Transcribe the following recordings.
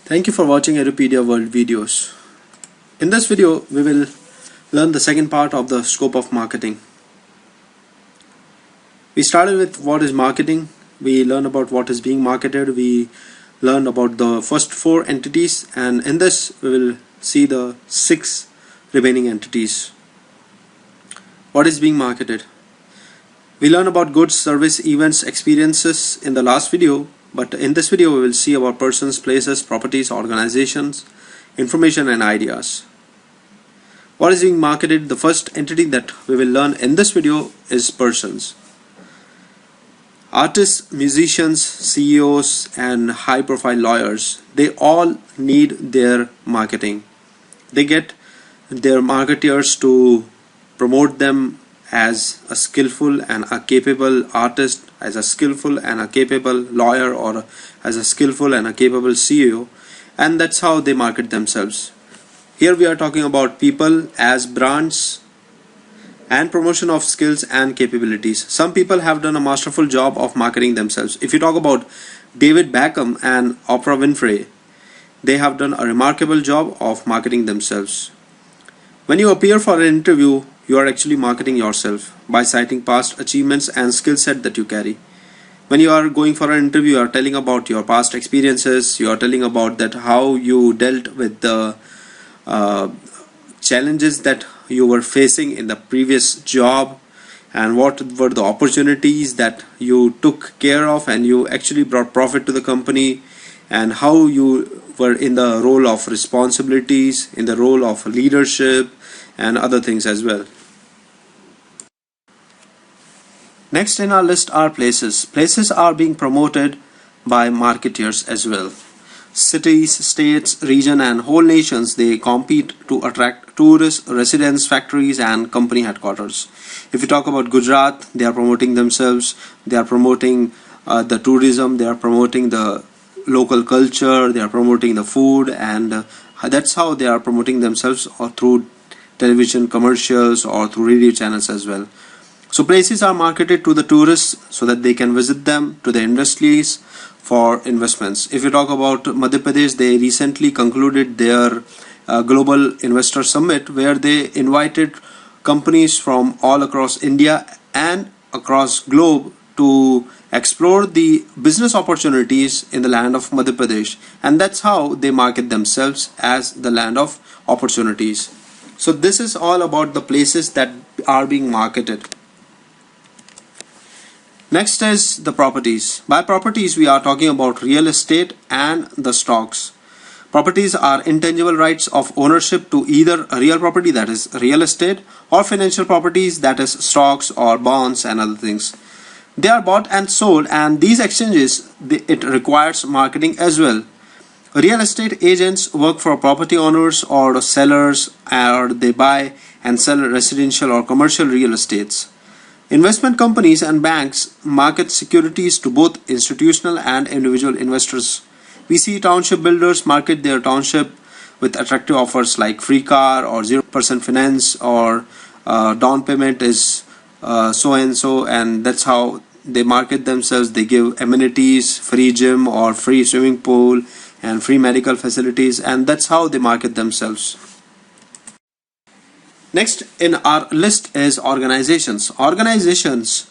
Thank you for watching Edupedia World videos. In this video, we will learn the second part of the scope of marketing. We started with what is marketing. We learned about what is being marketed. We learned about the first 4 entities, and in this we will see the 6 remaining entities. What is being marketed? We learned about goods, service, events, experiences in the last video, but in this video we will see about persons, places, properties, organizations, information and ideas. What is being marketed? The first entity that we will learn in this video is persons. Artists, musicians, CEOs and high profile lawyers, they all need their marketing. They get their marketeers to promote them as a skillful and a capable artist, as a skillful and a capable lawyer, or as a skillful and a capable CEO, and that's how they market themselves. Here we are talking about people as brands and promotion of skills and capabilities. Some people have done a masterful job of marketing themselves. If you talk about David Beckham and Oprah Winfrey, they have done a remarkable job of marketing themselves. When you appear for an interview, you are actually marketing yourself by citing past achievements and skill set that you carry. When you are going for an interview, you are telling about your past experiences, you are telling about that how you dealt with the challenges that you were facing in the previous job, and what were the opportunities that you took care of and you actually brought profit to the company, and how you were in the role of responsibilities, in the role of leadership and other things as well. Next in our list are places. Places are being promoted by marketeers as well. Cities, states, region and whole nations, they compete to attract tourists, residents, factories and company headquarters. If you talk about Gujarat, they are promoting themselves, they are promoting the tourism, they are promoting the local culture, they are promoting the food, and that's how they are promoting themselves, or through television commercials or through radio channels as well. So places are marketed to the tourists so that they can visit them, to the industries for investments. If you talk about Madhya Pradesh, they recently concluded their global investor summit, where they invited companies from all across India and across globe to explore the business opportunities in the land of Madhya Pradesh, and that's how they market themselves as the land of opportunities. So this is all about the places that are being marketed. Next is the properties. By properties, we are talking about real estate and the stocks. Properties are intangible rights of ownership to either a real property, that is real estate, or financial properties, that is stocks or bonds and other things. They are bought and sold, and these exchanges, it requires marketing as well. Real estate agents work for property owners or sellers, or they buy and sell residential or commercial real estates. Investment companies and banks market securities to both institutional and individual investors. We see township builders market their township with attractive offers like free car or 0% finance, or down payment is so and so, and that's how they market themselves. They give amenities, free gym or free swimming pool and free medical facilities, and that's how they market themselves. Next in our list is organizations. Organizations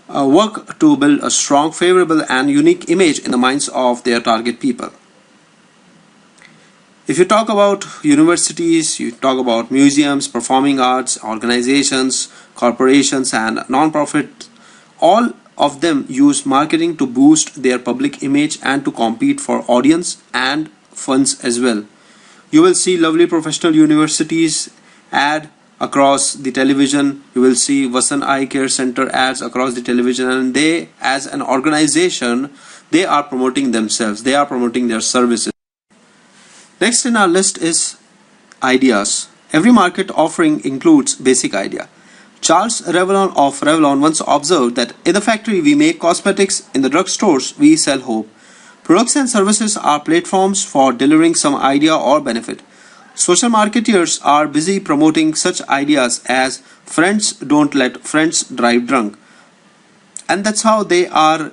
work to build a strong, favorable and unique image in the minds of their target people. If you talk about universities, you talk about museums, performing arts, organizations, corporations and non-profit, all of them use marketing to boost their public image and to compete for audience and funds as well. You will see lovely professional universities ad across the television. You will see Vasan Eye Care Center ads across the television, and they, as an organization, they are promoting themselves, they are promoting their services. Next in our list is ideas. Every market offering includes basic idea. Charles Revlon of Revlon once observed that in the factory we make cosmetics, in the drugstores we sell hope. Products and services are platforms for delivering some idea or benefit. Social marketeers are busy promoting such ideas as friends don't let friends drive drunk, and that's how they are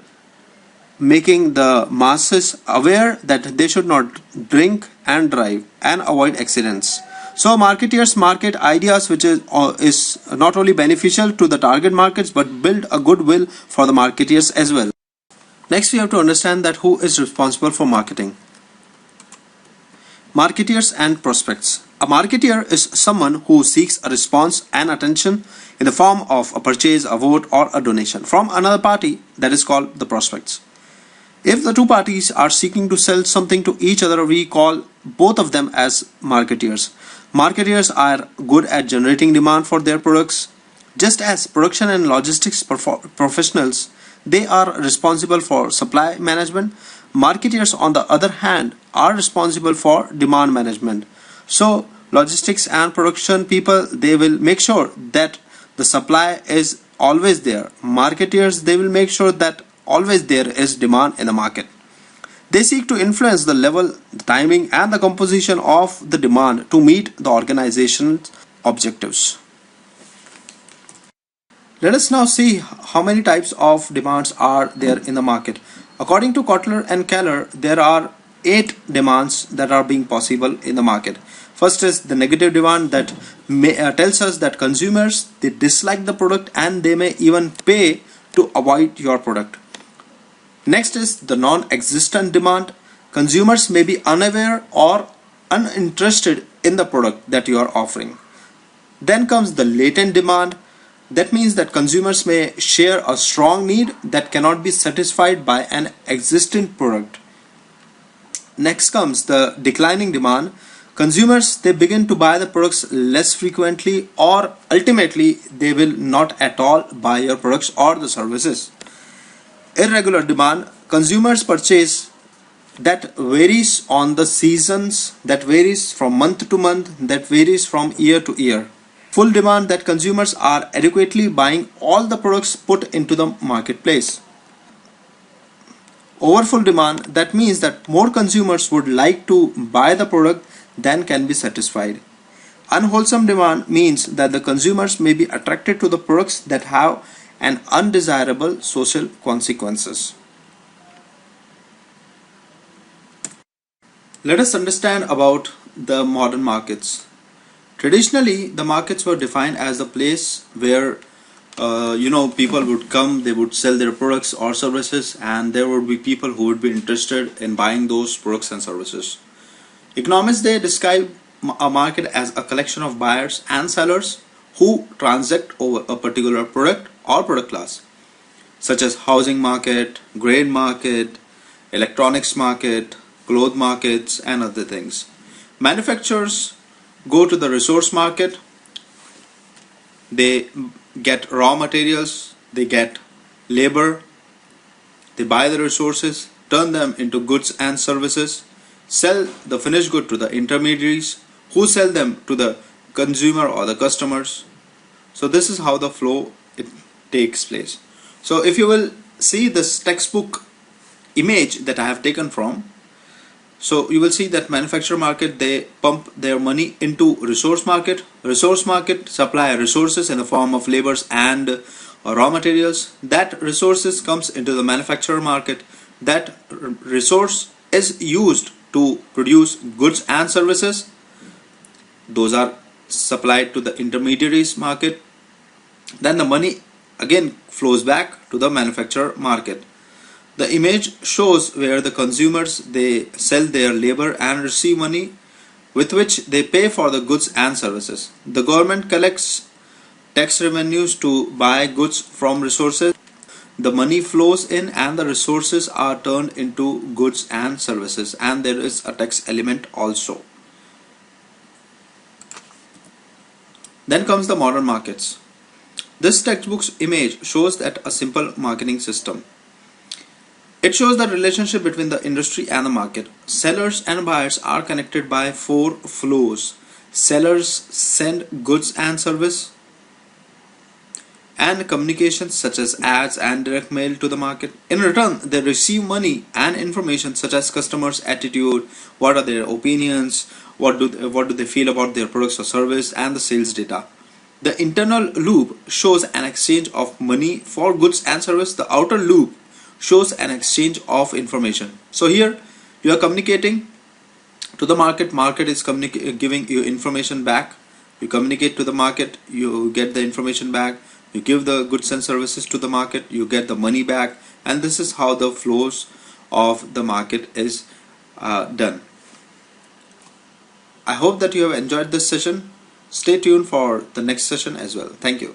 making the masses aware that they should not drink and drive and avoid accidents. So marketeers market ideas which is not only beneficial to the target markets but build a goodwill for the marketeers as well. Next we have to understand that who is responsible for marketing. Marketeers and prospects. A marketeer is someone who seeks a response and attention in the form of a purchase, a vote, or a donation from another party, that is called the prospects. If the two parties are seeking to sell something to each other, we call both of them as marketeers. Marketeers are good at generating demand for their products. Just as production and logistics professionals, they are responsible for supply management. Marketeers, on the other hand, are responsible for demand management. So logistics and production people, they will make sure that the supply is always there. Marketeers, they will make sure that always there is demand in the market. They seek to influence the level, the timing, and the composition of the demand to meet the organization's objectives. Let us now see how many types of demands are there in the market. According to Kotler and Keller, there are 8 demands that are being possible in the market. First is the negative demand that tells us that consumers, they dislike the product and they may even pay to avoid your product. Next is the non-existent demand. Consumers may be unaware or uninterested in the product that you are offering. Then comes the latent demand. That means that consumers may share a strong need that cannot be satisfied by an existing product. Next comes the declining demand. Consumers, they begin to buy the products less frequently, or ultimately they will not at all buy your products or the services. Irregular demand. Consumers purchase that varies on the seasons, that varies from month to month, that varies from year to year. Full demand, that consumers are adequately buying all the products put into the marketplace. Overfull demand, that means that more consumers would like to buy the product than can be satisfied. Unwholesome demand means that the consumers may be attracted to the products that have an undesirable social consequences. Let us understand about the modern markets. Traditionally, the markets were defined as a place where people would come, they would sell their products or services, and there would be people who would be interested in buying those products and services. Economists, they describe a market as a collection of buyers and sellers who transact over a particular product or product class, such as housing market, grain market, electronics market, cloth markets, and other things. Manufacturers go to the resource market, they get raw materials, they get labor, they buy the resources, turn them into goods and services, sell the finished good to the intermediaries who sell them to the consumer or the customers. So this is how the flow it takes place. So if you will see this textbook image that I have taken from, so you will see that manufacturer market, they pump their money into resource market supply resources in the form of labors and raw materials. That resources comes into the manufacturer market. That resource is used to produce goods and services. Those are supplied to the intermediaries market. Then the money again flows back to the manufacturer market. The image shows where the consumers, they sell their labor and receive money with which they pay for the goods and services. The government collects tax revenues to buy goods from resources. The money flows in and the resources are turned into goods and services, and there is a tax element also. Then comes the modern markets. This textbook's image shows that a simple marketing system. It shows the relationship between the industry and the market. Sellers and buyers are connected by 4 flows. Sellers send goods and service and communications such as ads and direct mail to the market. In return, they receive money and information such as customers' attitude, what are their opinions, what do they feel about their products or service, and the sales data. The internal loop shows an exchange of money for goods and service. The outer loop shows an exchange of information. So here you are communicating to the market. Market is giving you information back. You communicate to the market, you get the information back. You give the goods and services to the market, you get the money back, and this is how the flows of the market is done. I hope that you have enjoyed this session. Stay tuned for the next session as well. Thank you.